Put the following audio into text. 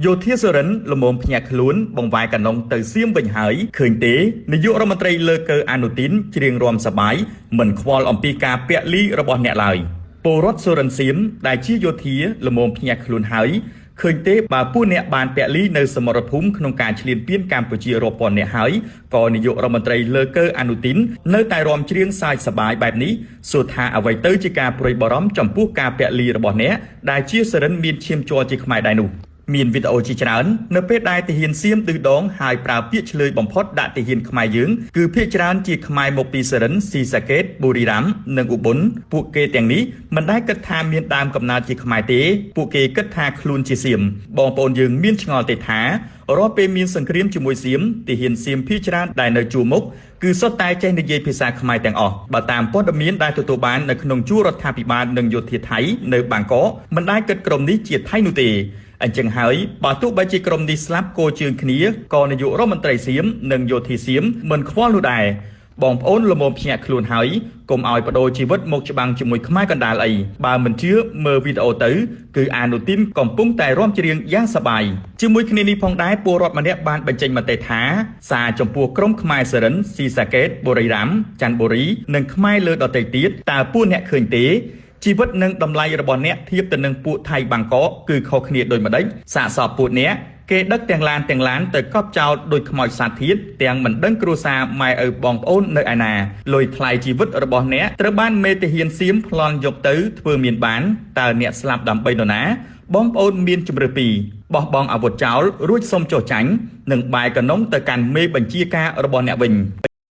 យោធាសរិនលមមភ្ញាក់ខ្លួនបង្វាយកណ្ដុងទៅសៀមវិញហើយឃើញទេនាយករដ្ឋមន្ត្រីលើកអនុទានច្រៀងរាំសប្បាយមិនខ្វល់អំពីការពាក់លីរបស់អ្នកឡើយពលរដ្ឋសរិនសៀមដែលជាយោធាលមមភ្ញាក់ខ្លួនហើយឃើញទេបើពួកអ្នកបានពាក់លីនៅសមរភូមិក្នុងការឈ្លានពានកម្ពុជារាប់ពាន់អ្នកហើយក៏នាយករដ្ឋមន្ត្រីលើកអនុទាននៅតែរាំច្រៀងសើចសប្បាយបែបនេះសួរថាអ្វីទៅជាការព្រួយបារម្ភចំពោះការពាក់លីរបស់អ្នកដែលជាសរិនមានឈាមជ័រជាខ្មែរដែរនោះមានវីដេអូជាច្រើននៅពេលដែលទាហានសៀមឌឺដងហើយប្រើពាក្យឆ្លើយបំផុតដាក់ទាហានខ្មែរយើងគឺភាគច្រើនជាខ្មែរមកពីសរិនស៊ីសាកេតបូរីរ៉ាំនិងឧបុនពួកគេទាំងនេះមិនដែលគិតថាមានដើមកំណើតជាខ្មែរទេពួកគេគិតថាខ្លួនជាសៀមបងប្អូនយើងមានឆ្ងល់ទេថារាល់ពេលមានសង្គ្រាមជាមួយសៀមទាហានសៀមភាគច្រើនដែលនៅជួរមុខគឺសុទ្ធតែចេះនិយាយភាសាខ្មែរទាំងអស់បើតាមព័ត៌មានដែលទទួលបាននៅក្នុងជួររដ្ឋាភិបាលនិងយោធាថៃនៅបាងកកមិនដែលគិតក្រុមនេះជាថៃនោះទេអញ្ចឹងហើយបើទោះបីជាក្រុមនេះស្លាប់គោជើងគ្នាក៏នាយករដ្ឋមន្ត្រីសៀមនិងយោធាសៀមមិនខ្វល់នោះដែរបងប្អូនល្មមភ្ញាក់ខ្លួនហើយកុំឲ្យបដូរជីវិតមកច្បាំងជាមួយខ្មែរកណ្ដាលអីបើមិនជឿមើលវីដេអូទៅគឺអនុទានកំពុងតែរាំច្រៀងយ៉ាងសប្បាយជាមួយគ្នានេះផងដែរពលរដ្ឋម្នាក់បានបញ្ចេញមតិថាសារចំពោះក្រុមខ្មែរសរិនស៊ីសាកេតបូរីរ៉ាំច័ន្ទបូរីនិងខ្មែរលើដទៃទៀតតើពួកអ្នកឃើញទេជីវិតនិងតម្លៃរបស់អ្នកធៀបទៅនឹងពួកថៃបាងកកគឺខុសគ្នាដូចម្ដេចសាកសពពួកអ្នកគេដឹកទាំងឡានទៅកប់ចោលដោយខ្មោចសាធាតទាំងមិនដឹងគ្រួសារម៉ែឪបងប្អូននៅឯណាលុយថ្លៃជីវិតរបស់អ្នកត្រូវបានមេទាហានសៀមប្លន់យកទៅធ្វើមានបានតើអ្នកស្លាប់ដើម្បីនរណាបងប្អូនមានជំរឿពីរបោះបង់អាវុធចោលរួចសុំចុះចាញ់និងបែរកណ្ដុងទៅកាន់មេបញ្ជាការរបស់អ្នកវិញ